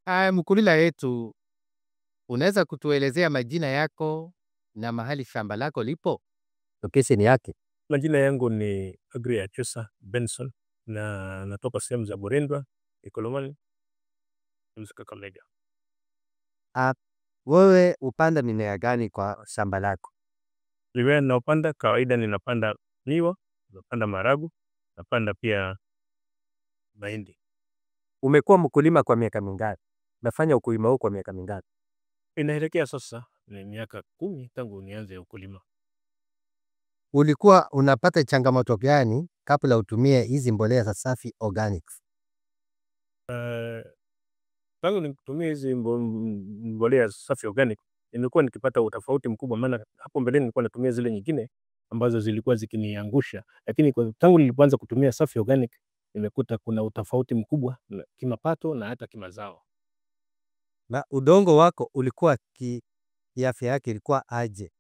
Mkulima yetu, unaweza kutuelezea majina yako na mahali shamba lako lipo? Location yake. Majina yangu ni Agria Chusa Benson na natoka sehemu za Burendwa, Ikolomani, Kakamega. Wewe upanda mimea gani kwa shamba lako? Mimea ninayopanda kawaida ninapanda miwa, napanda maragu, napanda pia mahindi. Umekuwa mkulima kwa miaka mingapi? Umefanya ukulima huu kwa miaka mingapi? Inaelekea sasa ni miaka 10 tangu nianze ukulima. Ulikuwa unapata changamoto gani kabla utumie hizi mbolea za Safi Organics? Tangu nitumie hizi mbolea za Safi Organic nimekuwa nikipata utofauti mkubwa, maana hapo mbeleni nilikuwa natumia zile nyingine ambazo zilikuwa zikiniangusha, lakini tangu nilipoanza kutumia Safi Organic nimekuta kuna utofauti mkubwa kimapato na hata kimazao. Na udongo wako ulikuwa afya yake ilikuwa aje?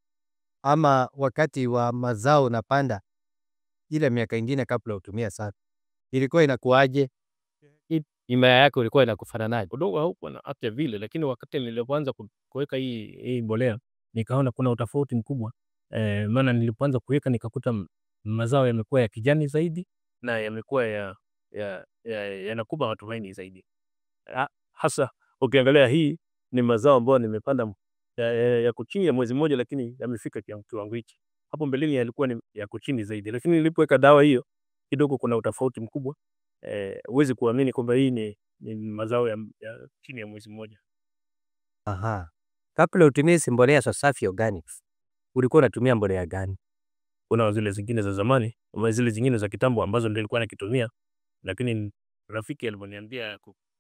Ama wakati wa mazao unapanda ile miaka ingine kabla utumia Safi, ilikuwa inakuaje? Mimea yako ilikuwa inakufananaje? Udongo haukuwa na afya vile, lakini wakati nilipoanza kuweka hii mbolea nikaona kuna utofauti mkubwa. Maana nilipoanza kuweka nikakuta mazao yamekuwa ya kijani zaidi na yamekuwa yanakupa matumaini zaidi. Hasa ukiangalia hii ni mazao ambayo nimepanda ya chini ya mwezi mmoja, lakini yamefika kiwango hichi. Hapo mbeleni yalikuwa ni ya chini zaidi, lakini nilipoweka dawa hiyo kidogo kuna utofauti mkubwa. Huwezi kuamini kwamba hii ni mazao ya chini ya mwezi mmoja. Kabla utumie hizi mbolea za Safi Organics, ulikuwa unatumia mbolea gani? Kuna zile zingine za zamani, ama zile zingine za kitambo ambazo nilikuwa nakitumia, lakini rafiki aliponiambia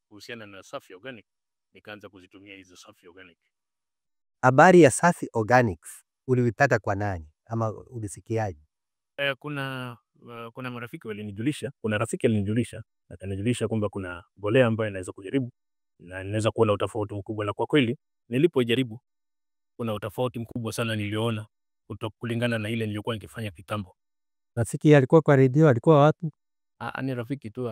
kuhusiana na Safi Organic nikaanza kuzitumia hizo Safi Organic. Habari ya Safi Organics uliipata kwa nani ama ulisikiaje? Kuna marafiki walinijulisha, kuna rafiki alinijulisha, akanijulisha kwamba kuna mbolea ambayo naweza kujaribu na ninaweza kuona utofauti mkubwa, na kwa kweli nilipojaribu kuna utofauti mkubwa sana niliona kulingana na ile niliyokuwa nikifanya kitambo. Rafiki alikuwa kwa redio, alikuwa wapi? Ni rafiki tu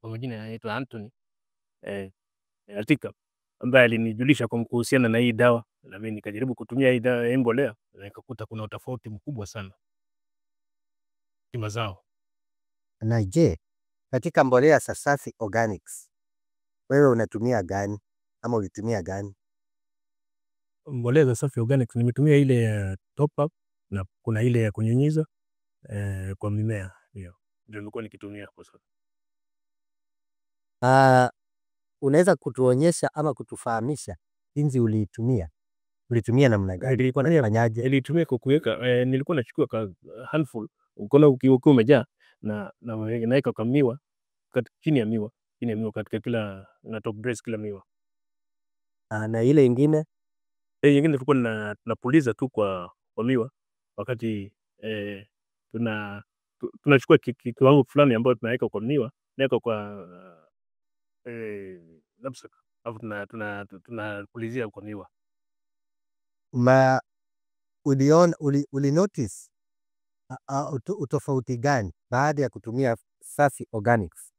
kwa majina anaitwa Anthony Atika, ambaye alinijulisha kuhusiana na hii dawa, na mimi nikajaribu kutumia hii dawa ya mbolea na nikakuta kuna utofauti mkubwa sana kimazao. Na je, katika mbolea za Safi Organics wewe unatumia gani ama ulitumia gani? Mbolea za Safi Organics nimetumia ile ya top up na kuna ile ya kunyunyiza kwa mimea. Hiyo ndio nilikuwa nikitumia kwa sasa. Unaweza kutuonyesha ama kutufahamisha jinsi uliitumia? Ulitumia namna gani? Ilikuwa inafanyaje? Nilitumia kwa kuweka, nilikuwa nachukua handful ukiona ukiwa umejaa na naweka kwa miwa, chini ya miwa katika kila na top dress kila miwa. Na ile ingine? Ile nyingine tulikuwa tunapuliza tu kwa miwa wakati tunachukua kiwango fulani ambayo tunaweka kwa miwa, naweka kwa knapsack, alafu tunapulizia kwa miwa. Ulinotice utofauti gani baada ya kutumia Safi Organics?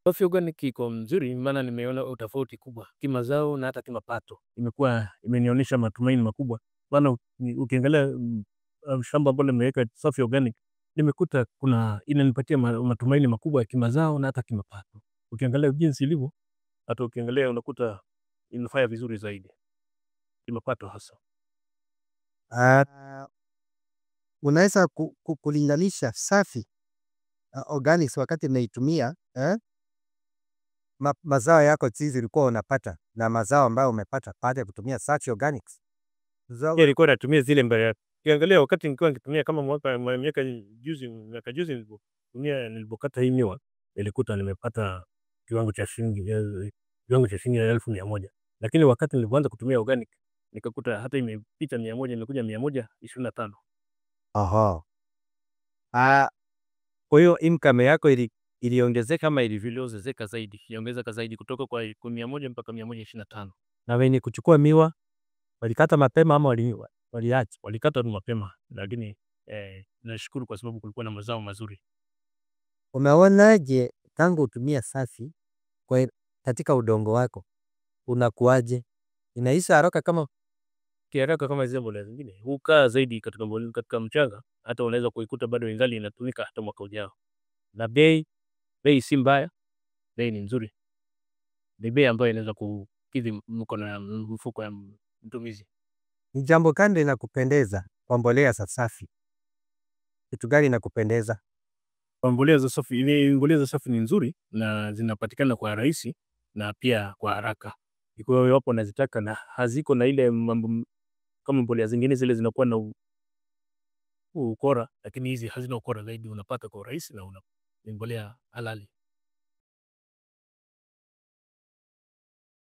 Safi Organic iko mzuri, maana nimeona utofauti kubwa kimazao na hata kimapato. Imenionyesha matumaini makubwa, maana ukiangalia shamba ambalo nimeweka Safi Organic nimekuta inanipatia matumaini makubwa ya kimazao na hata kimapato. Ukiangalia jinsi ilivyo, hata ukiangalia unakuta inafanya vizuri zaidi kimapato hasa. Unaweza kulinganisha Safi Organics wakati unaitumia mazao yako jinsi ulikuwa unapata na mazao ambayo umepata baada ya kutumia Safi Organics? Nilikuwa natumia zile mbolea. Ukiangalia wakati nilikuwa nikitumia kama miaka juzi nilipokata hii miwa, nilikuta nimepata kiwango cha shilingi 1,100, lakini wakati nilipoanza kutumia organic nikakuta hata imepita 100, imekuja 125. Kwa hiyo income yako iliongezeka ama iliongezeka zaidi? Iliongezeka zaidi kutoka kwa 100 mpaka 125. Na wenye kuchukua miwa walikata mapema ama waliacha? Walikata tu mapema, lakini nashukuru kwa sababu kulikuwa na mazao mazuri. Umeonaje tangu utumia Safi katika udongo wako unakuaje? Inaisha haraka kama Kiharaka kama zile mbolea zingine hukaa zaidi katika mchanga, hata unaweza kuikuta bado ingali inatumika hata mwaka ujao. Na bei si mbaya, bei ni nzuri. Ni bei ambayo inaweza kukidhi mfuko ya mtumizi. Ni jambo gani linakupendeza kwa mbolea za safi? Kitu gani inakupendeza? Kwa mbolea za safi ni nzuri na zinapatikana kwa rahisi na pia kwa haraka. Iwapo unazitaka na haziko na ile mambo kama mbolea zingine zile zinakuwa na ukora, lakini hizi hazina ukora zaidi, unapata kwa urahisi na ni mbolea halali.